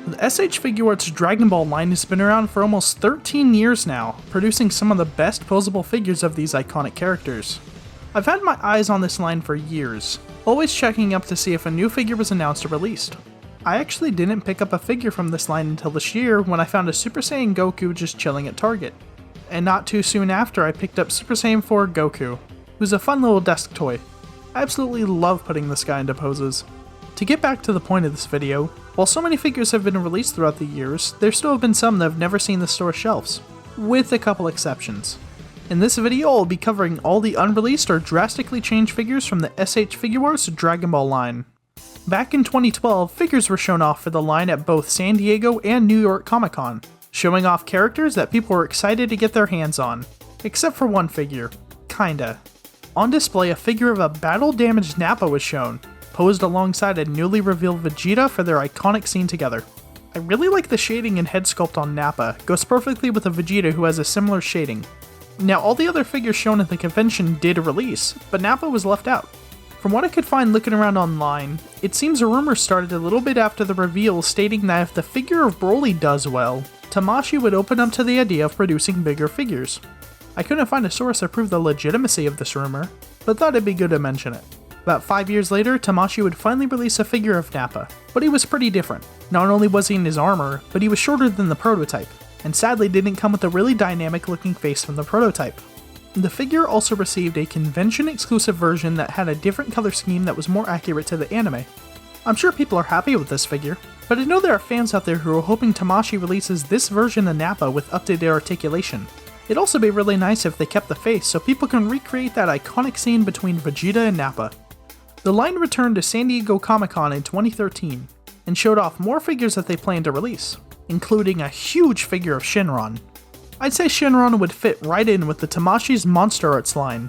The S.H. Figuarts Dragon Ball line has been around for almost 13 years now, producing some of the best posable figures of these iconic characters. I've had my eyes on this line for years, always checking up to see if a new figure was announced or released. I actually didn't pick up a figure from this line until this year when I found a Super Saiyan Goku just chilling at Target. And not too soon after I picked up Super Saiyan 4 Goku, who's a fun little desk toy. I absolutely love putting this guy into poses. To get back to the point of this video, while so many figures have been released throughout the years, there still have been some that have never seen the store shelves, with a couple exceptions. In this video, I'll be covering all the unreleased or drastically changed figures from the S.H. Figuarts Dragon Ball line. Back in 2012, figures were shown off for the line at both San Diego and New York Comic Con, showing off characters that people were excited to get their hands on, except for one figure, kinda. On display, a figure of a battle-damaged Nappa was shown, posed alongside a newly revealed Vegeta for their iconic scene together. I really like the shading and head sculpt on Nappa, goes perfectly with a Vegeta who has a similar shading. Now all the other figures shown at the convention did release, but Nappa was left out. From what I could find looking around online, it seems a rumor started a little bit after the reveal stating that if the figure of Broly does well, Tamashii would open up to the idea of producing bigger figures. I couldn't find a source to prove the legitimacy of this rumor, but thought it'd be good to mention it. About 5 years later, Tamashii would finally release a figure of Nappa, but he was pretty different. Not only was he in his armor, but he was shorter than the prototype, and sadly didn't come with a really dynamic looking face from the prototype. The figure also received a convention-exclusive version that had a different color scheme that was more accurate to the anime. I'm sure people are happy with this figure, but I know there are fans out there who are hoping Tamashii releases this version of Nappa with updated articulation. It'd also be really nice if they kept the face so people can recreate that iconic scene between Vegeta and Nappa. The line returned to San Diego Comic Con in 2013, and showed off more figures that they plan to release, including a huge figure of Shenron. I'd say Shenron would fit right in with the Tamashii's Monster Arts line,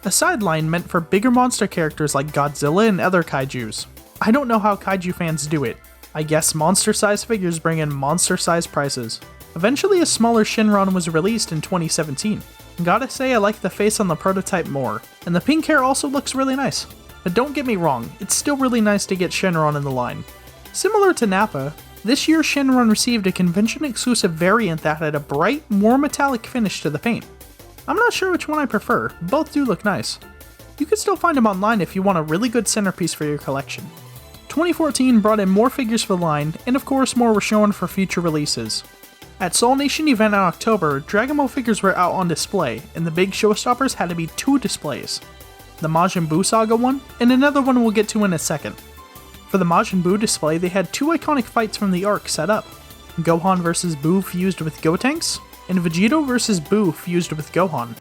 a side line meant for bigger monster characters like Godzilla and other kaijus. I don't know how kaiju fans do it. I guess monster-sized figures bring in monster-sized prices. Eventually a smaller Shenron was released in 2017. Gotta say I like the face on the prototype more, and the pink hair also looks really nice. But don't get me wrong, it's still really nice to get Shenron in the line. Similar to Nappa, this year Shenron received a convention-exclusive variant that had a bright, more metallic finish to the paint. I'm not sure which one I prefer, both do look nice. You can still find them online if you want a really good centerpiece for your collection. 2014 brought in more figures for the line, and of course more were shown for future releases. At Soul Nation event in October, Dragon Ball figures were out on display, and the big showstoppers had to be 2 displays. The Majin Buu Saga one, and another one we'll get to in a second. For the Majin Buu display, they had 2 iconic fights from the arc set up. Gohan vs. Buu fused with Gotenks, and Vegeta vs. Buu fused with Gohan.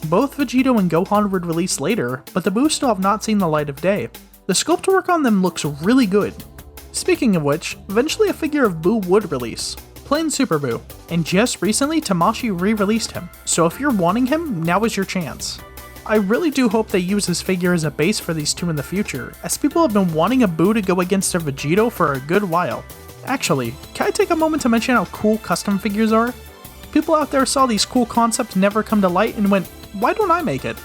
Both Vegeta and Gohan would release later, but the Buu still have not seen the light of day. The sculpt work on them looks really good. Speaking of which, eventually a figure of Buu would release, plain Super Buu, and just recently Tamashii re-released him, so if you're wanting him, now is your chance. I really do hope they use this figure as a base for these 2 in the future, as people have been wanting a Buu to go against a Vegito for a good while. Actually, can I take a moment to mention how cool custom figures are? People out there saw these cool concepts never come to light and went, why don't I make it?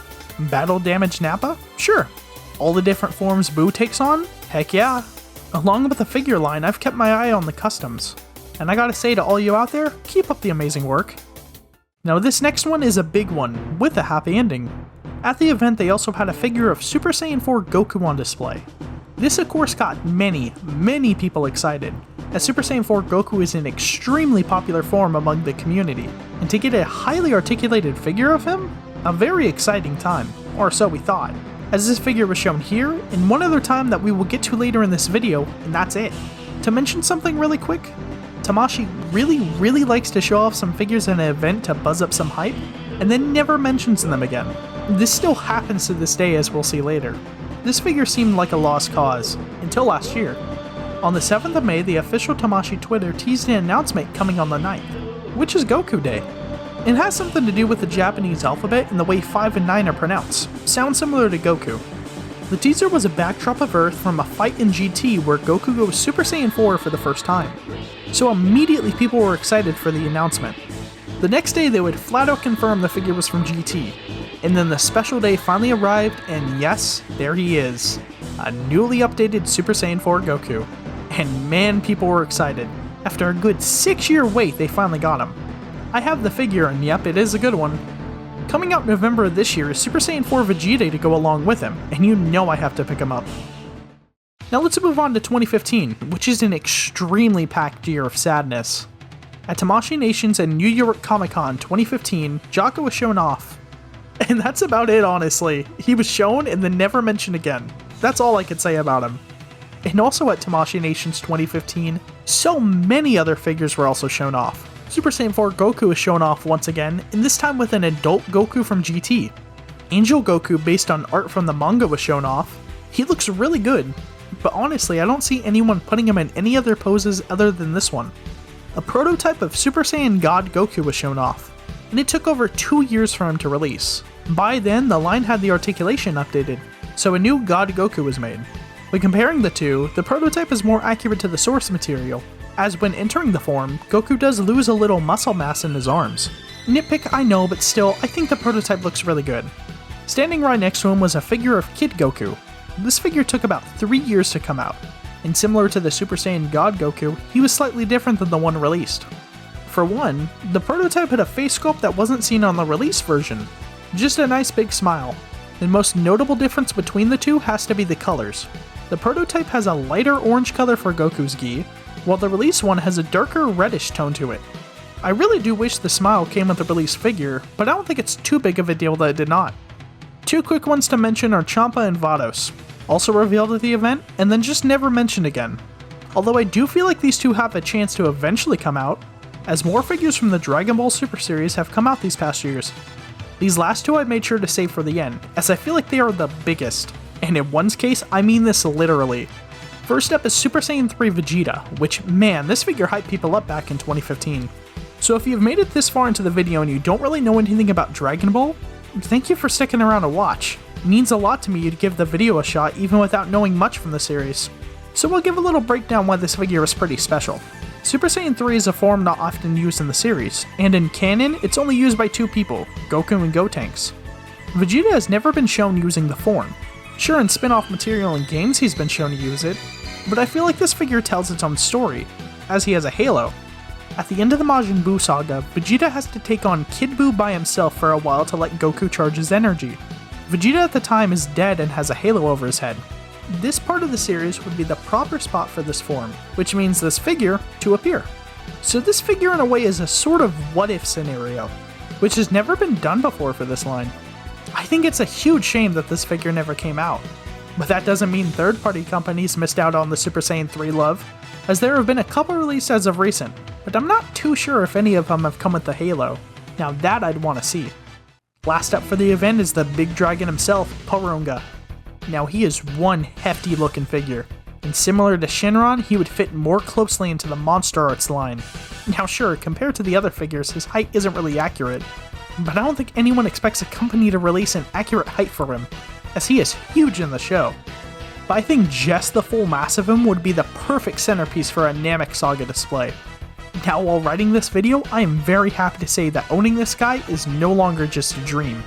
Battle damaged Nappa? Sure. All the different forms Buu takes on? Heck yeah. Along with the figure line, I've kept my eye on the customs. And I gotta say to all you out there, keep up the amazing work. Now this next one is a big one, with a happy ending. At the event, they also had a figure of Super Saiyan 4 Goku on display. This of course got many people excited, as Super Saiyan 4 Goku is an extremely popular form among the community, and to get a highly articulated figure of him? A very exciting time, or so we thought, as this figure was shown here, and one other time that we will get to later in this video, and that's it. To mention something really quick, Tamashii really likes to show off some figures in an event to buzz up some hype, and then never mentions them again. This still happens to this day, as we'll see later. This figure seemed like a lost cause, until last year. On the 7th of May, the official Tamashii Twitter teased an announcement coming on the 9th, which is Goku Day. It has something to do with the Japanese alphabet and the way 5 and 9 are pronounced, sounds similar to Goku. The teaser was a backdrop of Earth from a fight in GT where Goku goes Super Saiyan 4 for the first time. So immediately people were excited for the announcement. The next day they would flat out confirm the figure was from GT, and then the special day finally arrived, and yes, there he is, a newly updated Super Saiyan 4 Goku. And man, people were excited. After a good 6-year wait, they finally got him. I have the figure, and yep, it is a good one. Coming out November of this year is Super Saiyan 4 Vegeta to go along with him, and you know I have to pick him up. Now let's move on to 2015, which is an extremely packed year of sadness. At Tamashii Nations and New York Comic Con 2015, Jocko was shown off. And that's about it, honestly. He was shown and then never mentioned again. That's all I could say about him. And also at Tamashii Nations 2015, so many other figures were also shown off. Super Saiyan 4 Goku was shown off once again, and this time with an adult Goku from GT. Angel Goku based on art from the manga was shown off. He looks really good, but honestly I don't see anyone putting him in any other poses other than this one. A prototype of Super Saiyan God Goku was shown off, and it took over 2 years for him to release. By then, the line had the articulation updated, so a new God Goku was made. When comparing the two, the prototype is more accurate to the source material, as when entering the form, Goku does lose a little muscle mass in his arms. Nitpick I know, but still, I think the prototype looks really good. Standing right next to him was a figure of Kid Goku. This figure took about 3 years to come out, and similar to the Super Saiyan God Goku, he was slightly different than the one released. For one, the prototype had a face sculpt that wasn't seen on the release version. Just a nice big smile. The most notable difference between the two has to be the colors. The prototype has a lighter orange color for Goku's gi, while the release one has a darker reddish tone to it. I really do wish the smile came with the release figure, but I don't think it's too big of a deal that it did not. Two quick ones to mention are Champa and Vados, also revealed at the event, and then just never mentioned again. Although I do feel like these two have a chance to eventually come out, as more figures from the Dragon Ball Super series have come out these past years. These last two I made sure to save for the end, as I feel like they are the biggest, and in one's case I mean this literally. First up is Super Saiyan 3 Vegeta, which man, this figure hyped people up back in 2015. So if you've made it this far into the video and you don't really know anything about Dragon Ball, thank you for sticking around to watch. It means a lot to me to give the video a shot even without knowing much from the series. So we'll give a little breakdown why this figure is pretty special. Super Saiyan 3 is a form not often used in the series, and in canon, it's only used by two people, Goku and Gotenks. Vegeta has never been shown using the form. Sure, in spin-off material and games he's been shown to use it, but I feel like this figure tells its own story, as he has a halo. At the end of the Majin Buu Saga, Vegeta has to take on Kid Buu by himself for a while to let Goku charge his energy. Vegeta at the time is dead and has a halo over his head. This part of the series would be the proper spot for this form, which means this figure to appear. So this figure in a way is a sort of what-if scenario, which has never been done before for this line. I think it's a huge shame that this figure never came out. But that doesn't mean third-party companies missed out on the Super Saiyan 3 love, as there have been a couple released as of recent, but I'm not too sure if any of them have come with the halo. Now that I'd want to see. Last up for the event is the big dragon himself, Porunga. Now he is one hefty looking figure, and similar to Shenron, he would fit more closely into the Monster Arts line. Now sure, compared to the other figures, his height isn't really accurate, but I don't think anyone expects a company to release an accurate height for him, as he is huge in the show. But I think just the full mass of him would be the perfect centerpiece for a Namek Saga display. Now while writing this video, I am very happy to say that owning this guy is no longer just a dream,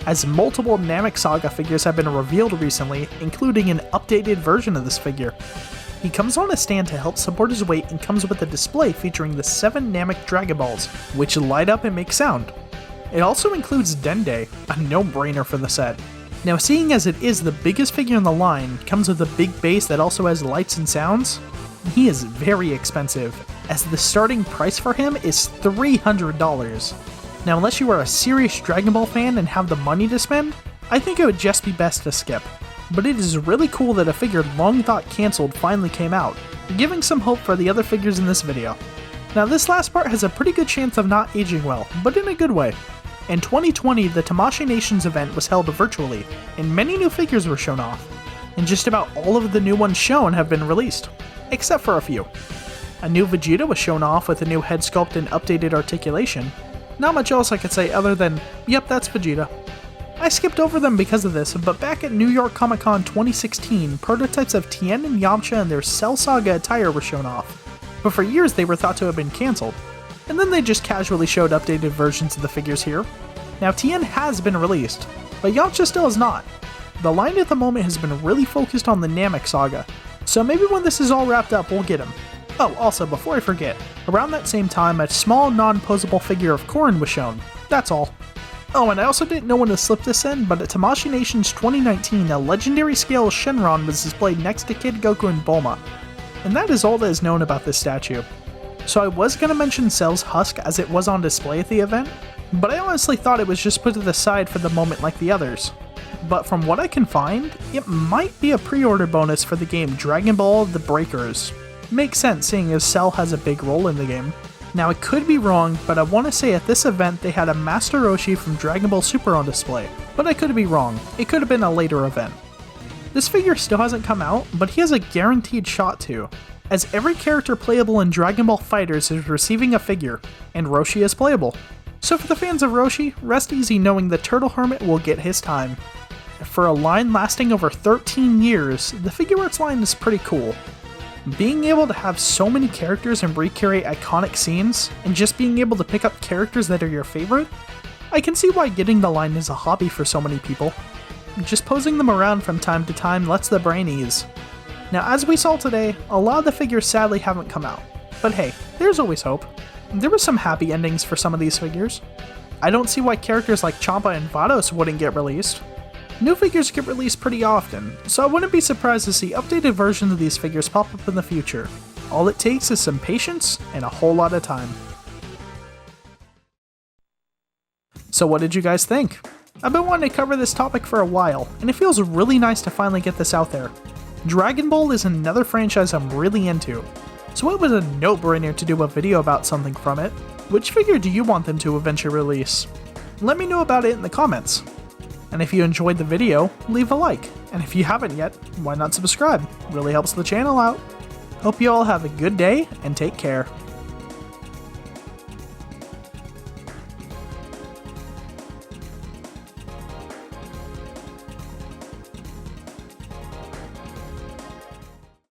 as multiple Namek Saga figures have been revealed recently, including an updated version of this figure. He comes on a stand to help support his weight and comes with a display featuring the 7 Namek Dragon Balls, which light up and make sound. It also includes Dende, a no-brainer for the set. Now seeing as it is the biggest figure in the line, comes with a big base that also has lights and sounds, he is very expensive, as the starting price for him is $300. Now unless you are a serious Dragon Ball fan and have the money to spend, I think it would just be best to skip. But it is really cool that a figure long thought cancelled finally came out, giving some hope for the other figures in this video. Now this last part has a pretty good chance of not aging well, but in a good way. In 2020, the Tamashii Nations event was held virtually, and many new figures were shown off, and just about all of the new ones shown have been released, except for a few. A new Vegeta was shown off with a new head sculpt and updated articulation. Not much else I could say other than, yep, that's Vegeta. I skipped over them because of this, but back at New York Comic Con 2016, prototypes of Tien and Yamcha and their Cell Saga attire were shown off, but for years they were thought to have been cancelled, and then they just casually showed updated versions of the figures here. Now Tien has been released, but Yamcha still is not. The line at the moment has been really focused on the Namek Saga, so maybe when this is all wrapped up we'll get him. Oh, also, before I forget, around that same time, a small non-posable figure of Korin was shown. That's all. Oh, and I also didn't know when to slip this in, but at Tamashii Nations 2019, a legendary scale Shenron was displayed next to Kid Goku and Bulma. And that is all that is known about this statue. So I was going to mention Cell's Husk as it was on display at the event, but I honestly thought it was just put to the side for the moment like the others. But from what I can find, it might be a pre-order bonus for the game Dragon Ball The Breakers. Makes sense seeing as Cell has a big role in the game. Now I could be wrong, but I want to say at this event they had a Master Roshi from Dragon Ball Super on display, but I could be wrong. It could have been a later event. This figure still hasn't come out, but he has a guaranteed shot to, as every character playable in Dragon Ball FighterZ is receiving a figure, and Roshi is playable. So for the fans of Roshi, rest easy knowing the Turtle Hermit will get his time. For a line lasting over 13 years, the Figuarts line is pretty cool. Being able to have so many characters and recreate iconic scenes, and just being able to pick up characters that are your favorite, I can see why getting the line is a hobby for so many people. Just posing them around from time to time lets the brain ease. Now as we saw today, a lot of the figures sadly haven't come out, but hey, there's always hope. There were some happy endings for some of these figures. I don't see why characters like Champa and Vados wouldn't get released. New figures get released pretty often, so I wouldn't be surprised to see updated versions of these figures pop up in the future. All it takes is some patience and a whole lot of time. So what did you guys think? I've been wanting to cover this topic for a while, and it feels really nice to finally get this out there. Dragon Ball is another franchise I'm really into, so it was a no-brainer to do a video about something from it. Which figure do you want them to eventually release? Let me know about it in the comments. And if you enjoyed the video, leave a like, and if you haven't yet, why not subscribe? It really helps the channel out. Hope you all have a good day, and take care.